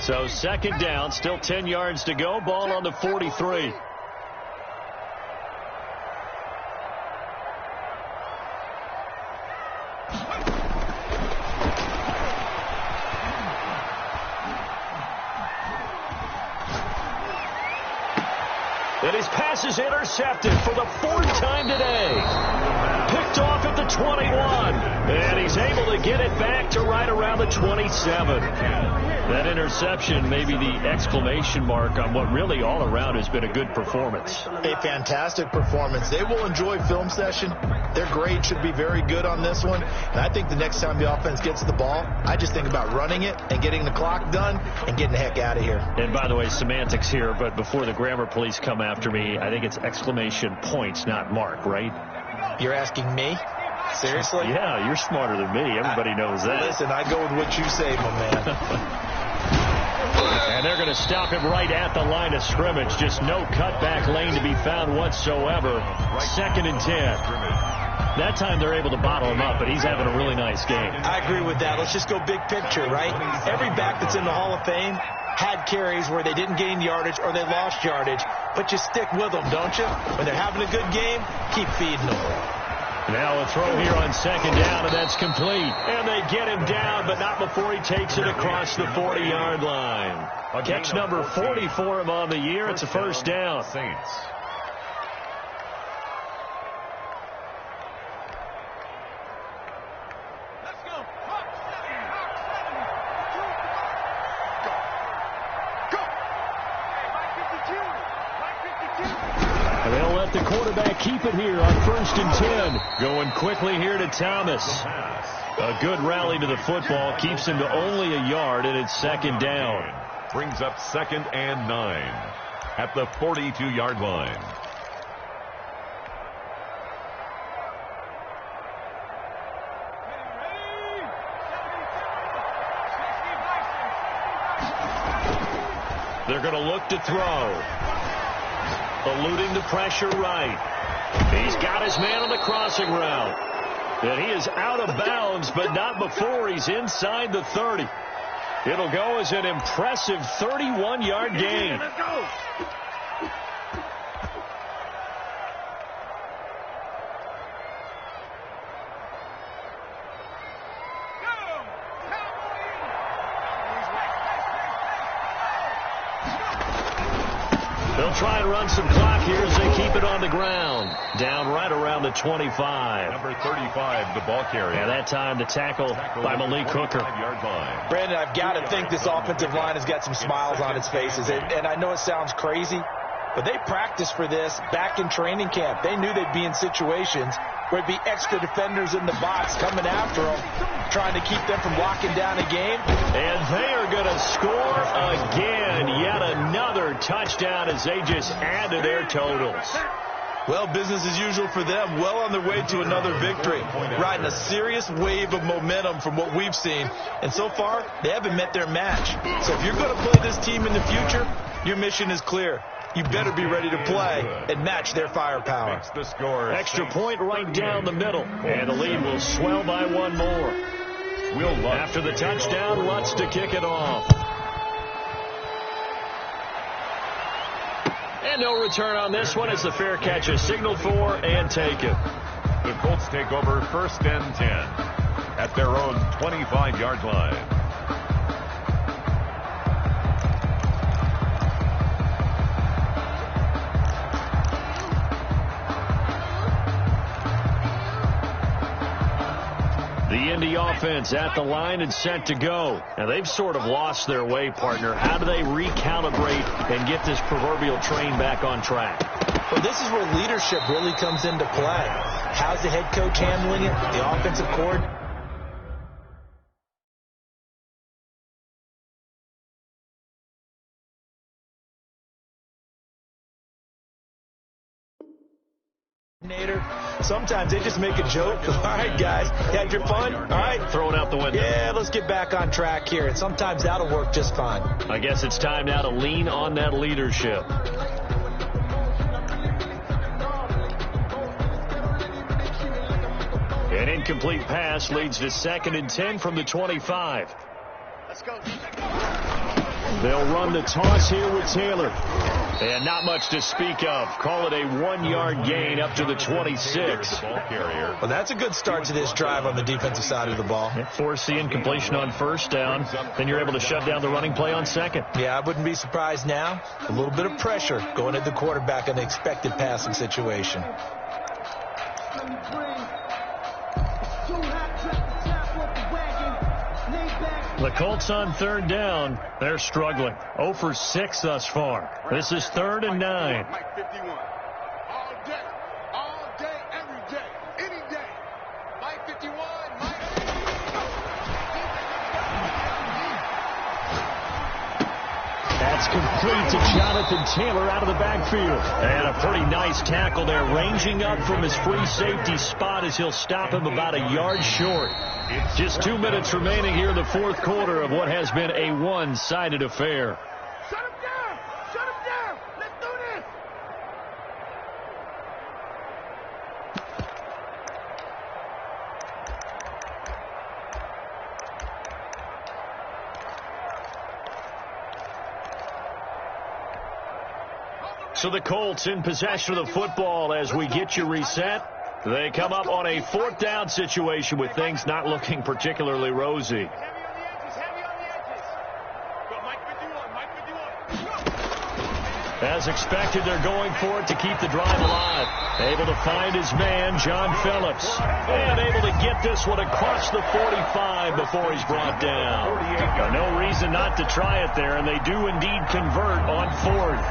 So 2nd down, still 10 yards to go. Ball on the 43. And his pass is intercepted for the 4th time today. Picked off at the 21. And he's able to get it back to right around the 27. That interception may be the exclamation mark on what really all around has been a good performance. A fantastic performance. They will enjoy film session. Their grade should be very good on this one. And I think the next time the offense gets the ball, I just think about running it and getting the clock done and getting the heck out of here. And by the way, semantics here, but before the grammar police come after me, I think it's exclamation points, not mark, right? You're asking me? Seriously? Yeah, you're smarter than me. Everybody knows that. Listen, I go with what you say, my man. And they're going to stop him right at the line of scrimmage. Just no cutback lane to be found whatsoever. 2nd and 10. That time they're able to bottle him up, but he's having a really nice game. I agree with that. Let's just go big picture, right? Every back that's in the Hall of Fame had carries where they didn't gain yardage or they lost yardage, but you stick with them, don't you? When they're having a good game, keep feeding them. Now a throw here on 2nd down, and that's complete. And they get him down, but not before he takes it across the 40-yard line. Catch number 40 for him on the year. It's a 1st down. Saints. And they'll let the quarterback keep it here on 1st and 10. Going quickly here to Thomas. A good rally to the football. Keeps him to only a yard, and it's 2nd down. Brings up 2nd and 9 at the 42-yard line. They're going to look to throw. Eluding the pressure right. He's got his man on the crossing route. And he is out of bounds, but not before he's inside the 30. It'll go as an impressive 31-yard gain. Let's go. They'll try and run some clock here as they keep it on the ground. Down right around the 25. Number 35, the ball carrier. And that time the tackle by Malik Hooker. Brandon, I've got to think this offensive line has got some smiles on its faces. And I know it sounds crazy, but they practiced for this back in training camp. They knew they'd be in situations where it'd be extra defenders in the box coming after them, trying to keep them from locking down a game. And they are going to score again. Yet another touchdown as they just add to their totals. Well, business as usual for them. Well on their way to another victory. Riding a serious wave of momentum from what we've seen. And so far, they haven't met their match. So if you're going to play this team in the future, your mission is clear. You better be ready to play and match their firepower. The score. Extra point right down the middle. And the lead will swell by one more. After the touchdown, Lutz to kick it off. And no return on this one as the fair catch is signaled for and taken. The Colts take over 1st and 10 at their own 25-yard line. The Indy offense at the line and set to go. Now, they've sort of lost their way, partner. How do they recalibrate and get this proverbial train back on track? Well, this is where leadership really comes into play. How's the head coach handling it? The offensive coordinator? Sometimes they just make a joke. All right, guys, you had your fun? All right. Throw it out the window. Yeah, let's get back on track here. And sometimes that'll work just fine. I guess it's time now to lean on that leadership. An incomplete pass leads to 2nd and 10 from the 25. Let's go. They'll run the toss here with Taylor. And not much to speak of. Call it a 1-yard gain up to the 26. Well, that's a good start to this drive on the defensive side of the ball. Force the incompletion on 1st down. Then you're able to shut down the running play on 2nd. Yeah, I wouldn't be surprised now. A little bit of pressure going at the quarterback in the expected passing situation. The Colts on 3rd down. They're struggling. 0 for 6 thus far. This is 3rd and 9. Mike 51. All day, every day, any day. Mike 51. That's complete to Jonathan Taylor out of the backfield. And a pretty nice tackle there, ranging up from his free safety spot as he'll stop him about a yard short. Just 2 minutes remaining here in the 4th quarter of what has been a one-sided affair. Shut him down! Shut him down! Let's do this! So the Colts in possession of the football as we get you reset. They come up on a 4th down situation with things not looking particularly rosy. Heavy on the edges. Go, Mike 51, Mike 51. As expected, they're going for it to keep the drive alive. Able to find his man, John Phillips. And able to get this one across the 45 before he's brought down. Now, no reason not to try it there, and they do indeed convert on 4th.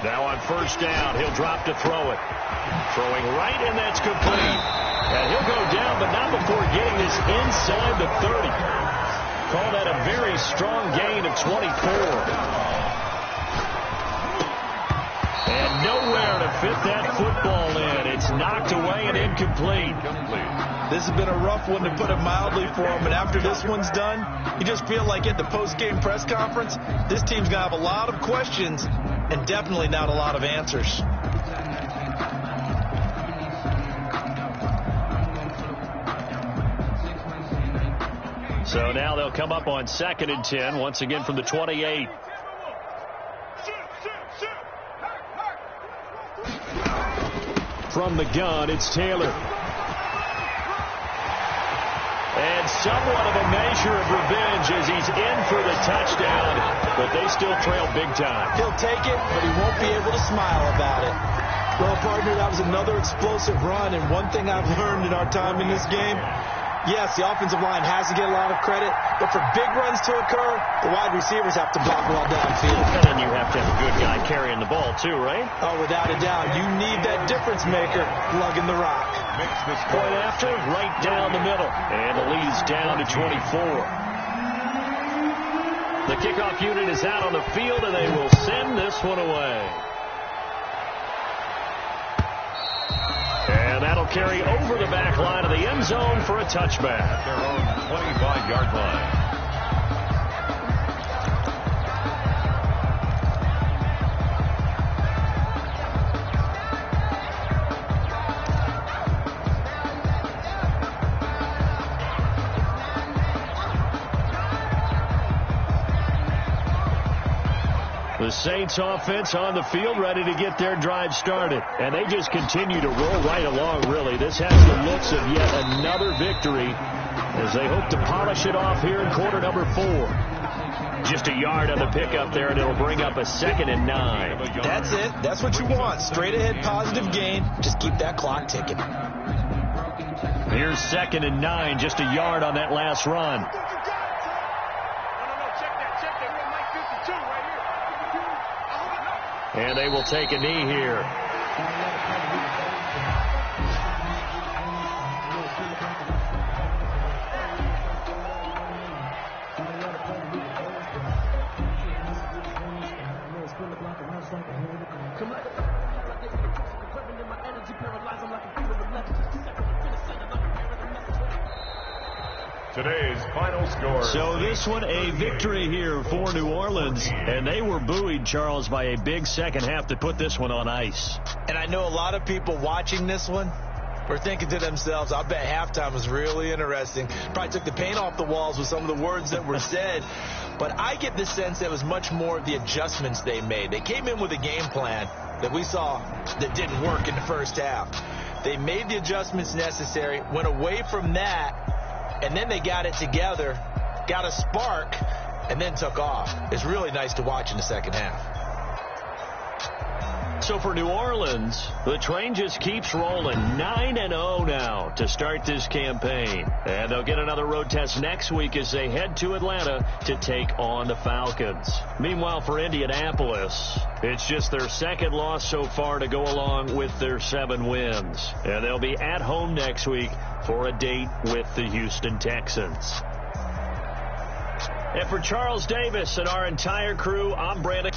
Now on 1st down, he'll drop to throw it. Throwing right, and that's complete. And he'll go down, but not before getting this inside the 30. Call that a very strong gain of 24. And nowhere to fit that football in. It's knocked away and incomplete. This has been a rough one, to put it mildly, for him. And after this one's done, you just feel like at the post-game press conference, this team's going to have a lot of questions and definitely not a lot of answers. So now they'll come up on 2nd and 10, once again from the 28. From the gun, it's Taylor. And somewhat of a measure of revenge as he's in for the touchdown, but they still trail big time. He'll take it, but he won't be able to smile about it. Well, partner, that was another explosive run, and one thing I've learned in our time in this game, yes, the offensive line has to get a lot of credit, but for big runs to occur, the wide receivers have to block well downfield. And then you have to have a good guy carrying the ball, too, right? Oh, without a doubt. You need that difference maker lugging the rock. Point after, right down the middle. And the lead is down to 24. The kickoff unit is out on the field, and they will send this one away. And that'll carry over the back line of the end zone for a touchback. At their own 25-yard line. The Saints offense on the field ready to get their drive started. And they just continue to roll right along, really. This has the looks of yet another victory as they hope to polish it off here in quarter number 4. Just a yard on the pickup there, and it'll bring up a 2nd and 9. That's it. That's what you want. Straight ahead positive gain. Just keep that clock ticking. Here's 2nd and 9, just a yard on that last run. And they will take a knee here. Today's final score. So this one, a victory here for New Orleans. And they were buoyed, Charles, by a big second half to put this one on ice. And I know a lot of people watching this one were thinking to themselves, I bet halftime was really interesting. Probably took the paint off the walls with some of the words that were said. But I get the sense that it was much more of the adjustments they made. They came in with a game plan that we saw that didn't work in the first half. They made the adjustments necessary, went away from that, and then they got it together, got a spark, and then took off. It's really nice to watch in the second half. So for New Orleans, the train just keeps rolling. 9-0 now to start this campaign. And they'll get another road test next week as they head to Atlanta to take on the Falcons. Meanwhile, for Indianapolis, it's just their 2nd loss so far to go along with their 7 wins. And they'll be at home next week for a date with the Houston Texans. And for Charles Davis and our entire crew, I'm Brandon.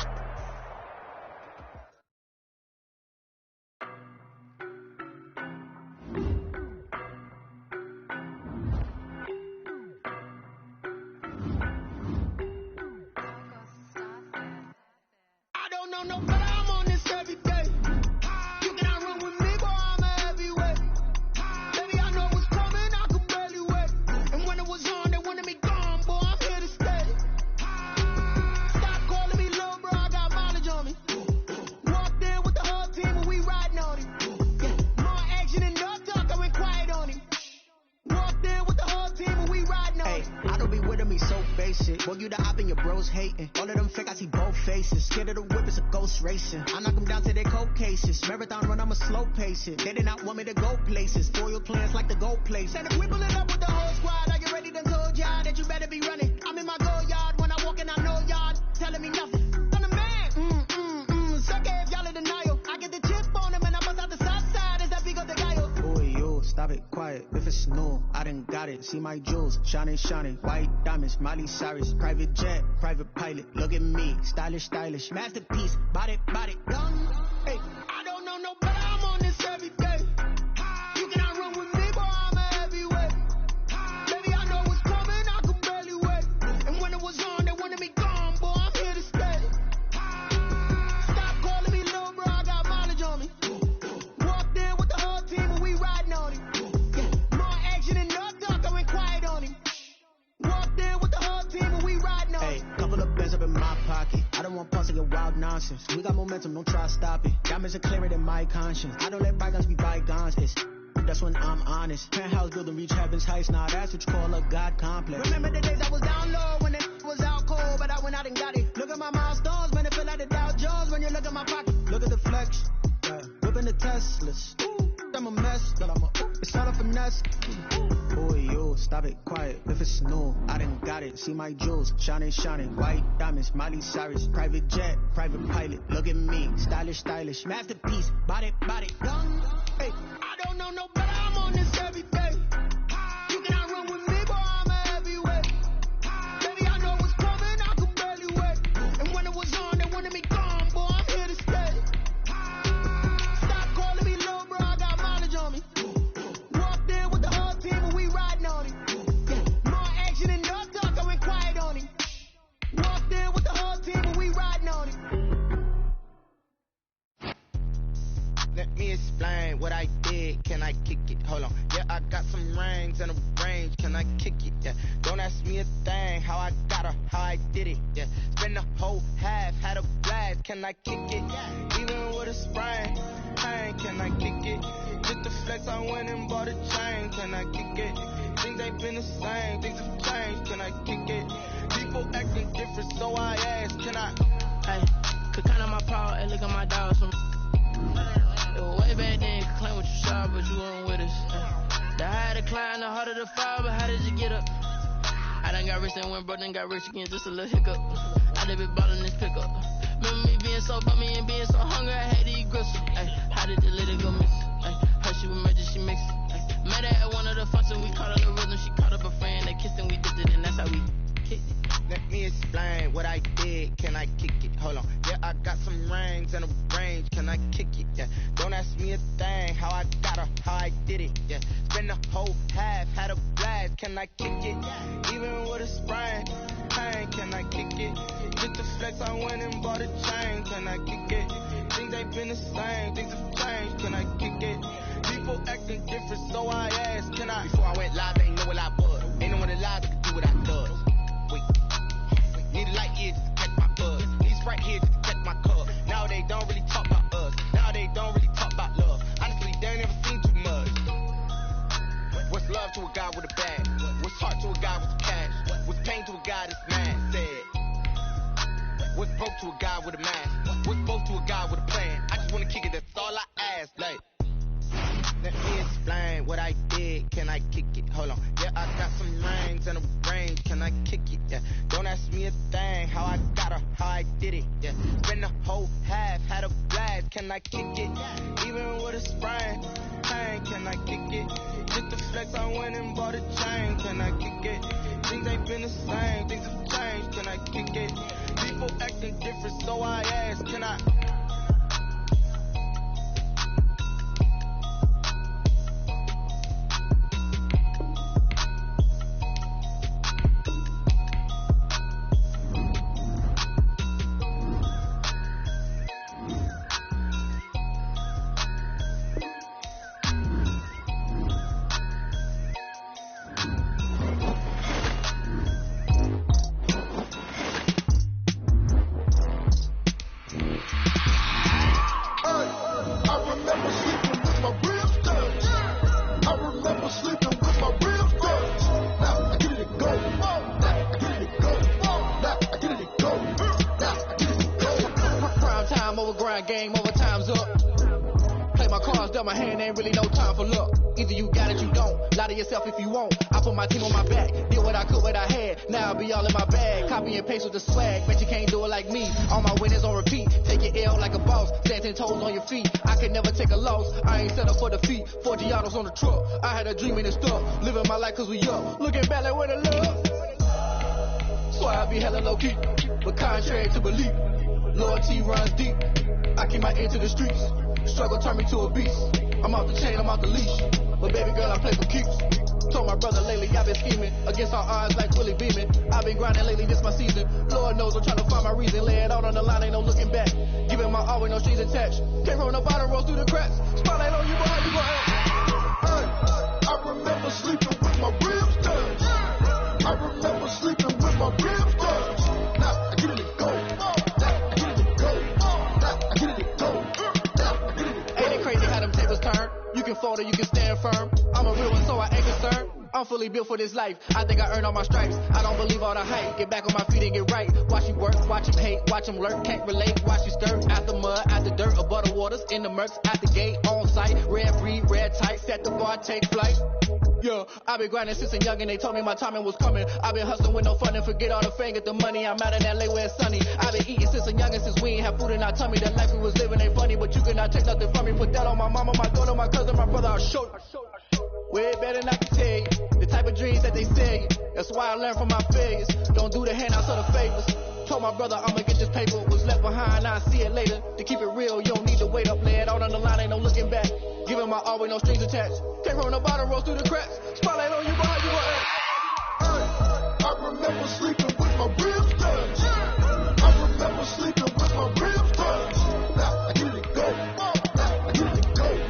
Boy, you the op and your bros hating. All of them fake, I see both faces. Scared of the whip, it's a ghost racing. I knock them down to their cold cases. Marathon run, I'ma slow pace it. They did not want me to go places. Spoil plans like the gold place. And if we pull it up with the whole squad, are you ready to told y'all that you better be running? I'm in my go yard. When I walk in, I know y'all telling me nothing. I'm the man. Suck it if y'all in denial. I get the chip on them and I bust out the south side as that big of the guy. Boy, yo, stop it, quiet. If it's snow, I done got it. See my jewels, shining, shining. White diamonds, Miley Cyrus. Private jet, private pilot. Look at me, stylish, stylish. Masterpiece, body, body. Hey, I don't know no better. I'm on this every day. You cannot run with me, boy, I'm a heavyweight. Baby, I know what's coming, I could barely wait. And when it was on, they wanted me gone, boy, I'm here to stay. Stop calling me little bro, I got mileage on me. Walked in with the whole team and we riding on him. More action and no talk, I went quiet on him. Walked in with the whole team and we riding on him. Hey, couple of bands up in my pocket. I don't want pause to get wild nonsense. We got momentum, don't try to stop it. Diamonds are clearer than my conscience. I don't let bygones be bygones. That's when I'm honest. Penthouse building reach heaven's heights. Now that's what you call a God complex. Remember the days I was down low when it was out cold, but I went out and got it. Look at my milestones, man, it feel like the Dow Jones when you look at my pocket. Look at the flex, whipping the Teslas. I'm a mess, but it's all a finesse. Boy, yo, stop it, quiet. If it's snow, I done got it. See my jewels, shining, shining. White diamonds, Miley Cyrus. Private jet, private pilot. Look at me, stylish, stylish. Masterpiece, body, body. Hey, I don't know no better. I'm on this every day. You cannot run with me, boy, I'm a heavyweight. Baby, I know what's coming, I could barely wait. And when it was on, they wanted me gone, boy, I'm here to stay. Stop calling me little bro, I got mileage on me. Walked in with the whole team and we riding on him. More action and no talk, I went quiet on him. Walked in with the whole team and we riding on him. me explain what I did. Can I kick it? Hold on. Yeah, I got some rings and a range. Can I kick it? Yeah. Don't ask me a thing. How I got her, how I did it. Yeah. Spend the whole half, had a blast. Can I kick it? Even with a sprain. Pain, can I kick it? With the flex, I went and bought a chain. Can I kick it? Things ain't been the same. Things have changed. Can I kick it? People acting different, so I ask. Can I? Hey, could count on my power and look at my dogs from. It was way back then, you could claim what you saw, but you weren't with us. The higher the climb, the harder the fall, but how did you get up? I done got rich and went broke, then got rich again, just a little hiccup. I done been ballin' this pickup. Remember me being so bummy and being so hungry, I had to eat gristle. Ay, how did the little go miss? Ay, her she was merging, she mixed. Ay, met her at one of the functions, we caught her the rhythm, she caught up a friend, they kissed and we dipped it, and that's how we kicked it. Let me explain what I did. Can I kick it? Hold on. Yeah, I got some rings and a range. Can I kick it? Yeah. Don't ask me a thing. How I got her, how I did it. Yeah. Spend the whole half, had a blast. Can I kick it? Even with a sprain. Pain, can I kick it? Just the flex, I went and bought a chain. Can I kick it? Things ain't been the same. Things have changed. Can I kick it? People acting different, so I asked. Can I? Before I went live, they ain't know what I was. Ain't no one alive that could do what I does. Need a light years to catch my buzz. Need Sprite here to catch my cub. Now they don't really talk about us. Now they don't really talk about love. Honestly, they ain't never seen too much. What's love to a guy with a bag? What's heart to a guy with cash? What's pain to a guy that's mad? Said. What's broke to a guy with a mask? What's both to a guy with a plan? I just wanna kick it, that's all I ask. Like, let me explain what I did. Can I kick it? Hold on. Yeah, I got some rings and a range. Can I kick it? Yeah. Don't ask me a thing. How I got her, how I did it. Yeah. Spend the whole half, had a blast. Can I kick it? Even with a sprain. Pain, can I kick it? Just the flex, I went and bought a chain. Can I kick it? Things ain't been the same. Things have changed. Can I kick it? People acting different, so I ask. Can I? Game over, time's up. Play my cards, dealt my hand, ain't really no time for luck. Either you got it, you don't. Lie to yourself if you won't. I put my team on my back, did what I could, what I had. Now I'll be all in my bag. Copy and paste with the swag, bet you can't do it like me. All my winners on repeat. Take your L like a boss, stand 10 toes on your feet. I can never take a loss, I ain't set up for defeat. 4 Giottos on the truck, I had a dream and it's stuck. Living my life cause we up, looking back like where the love. So I be hella low key, but contrary to belief, loyalty runs deep. I keep my ear to the streets. Struggle turned me to a beast. I'm off the chain, I'm off the leash. But baby girl, I play for keeps. Told my brother lately I've been scheming against all odds like Willie Beeman. I've been grinding lately, this my season. Lord knows I'm trying to find my reason. Lay it out on the line, ain't no looking back. Giving my all with no strings attached. Came from the bottom, rose through the cracks. Spotlight on you, boy, you gon' act. I remember sleeping with my ribs touched. I remember sleeping with my ribs touched. Now I get it and go. You can fold or you can stand firm. I'm a real one, so I ain't concerned. I'm fully built for this life. I think I earned all my stripes. I don't believe all the hype. Get back on my feet and get right. Watch you work, watch him hate, watch him lurk. Can't relate, watch you stir. Out the mud, out the dirt, above the waters, in the murks, out the gate, on site. Red breed, red tight, set the bar, take flight. Yeah, I've been grinding since a young and they told me my timing was coming. I've been hustling with no fun and forget all the fame, get the money. I'm out in LA where it's sunny. I've been eating since a young and since we ain't have food in our tummy. The life we was living ain't funny, but you cannot take nothing from me. Put that on my mama, my daughter, my cousin, my brother, I'll show you. Way better than I can tell you. The type of dreams that they sell you. That's why I learned from my failures. Don't do the handouts or the favors. Told my brother I'ma get this paper. Was left behind, I'll see it later. To keep it real, you don't need to wait up. Lay it out on the line, ain't no looking back. Giving my all with no strings attached. Came from the bottom, rose through the cracks. Spotlight on you, boy, you gon' act. I remember sleeping with my ribs touched. I remember sleeping with my ribs touched. Now I get it and go. Now I get it and go.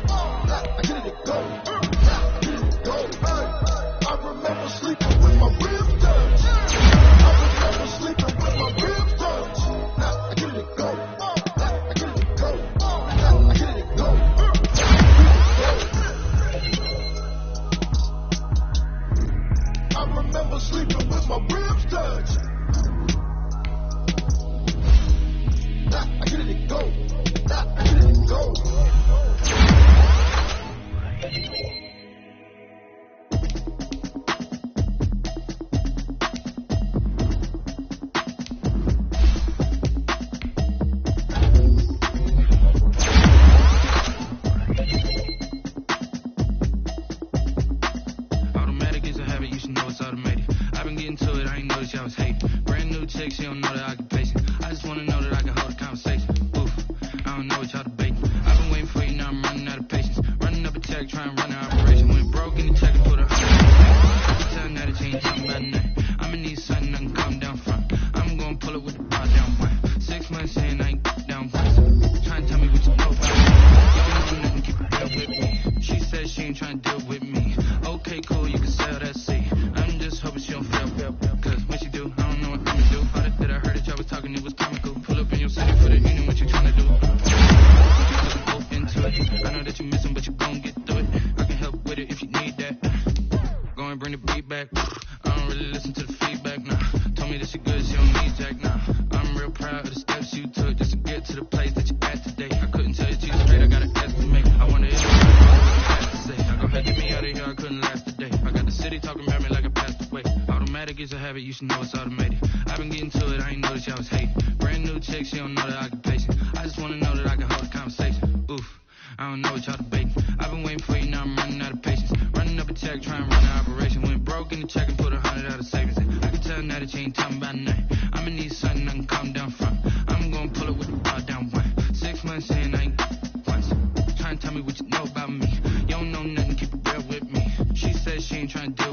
try and run an operation. Went broke in the check and put her. I can tell now that you ain't talking about nothing. I'ma need something I can calm down from. I'm gonna pull it with the bar down one. 6 months in, I ain't down once. Try and tell me what you know about me. You don't know nothing, keep it real with me. She said she ain't trying to deal with me. Okay, cool, you can sell that seat. I'm just hoping she don't fail. Cause when she do, I don't know what I'ma do. All that I heard that y'all was talking, it was comical. Pull up in your city for the evening, what you trying to do? Open to it. I know that you miss him, but you gon' get through it. I can help with it if you need that. Go and bring the beat back. I don't really listen to the feedback, nah. Told me that she good, she don't need jack, nah. I'm real proud of the steps you took just to get to the place that you at today. I couldn't tell you too straight, I got an estimate. I wonder if you have to say. I go ahead, get me out of here, I couldn't last today. I got the city talking about me like I passed away. Automatic is a habit, you should know it's automated. I've been getting to it, I ain't know that y'all was hating. Brand new chick, she don't know the occupation. I just wanna know that I can hold a conversation. Oof, I don't know what y'all debating. I've been waiting for you, now I'm running out of patience. Running up a check, trying to run an operation. Went broke in the check and put 100 out of savings. I can tell now that you ain't talking about nothing. I'ma need something I can calm down from. I'm gonna pull it with the bar down one. 6 months in, I ain't once. Try and tell me what you know about me. You don't know nothing, keep it real with me. She said she ain't trying to deal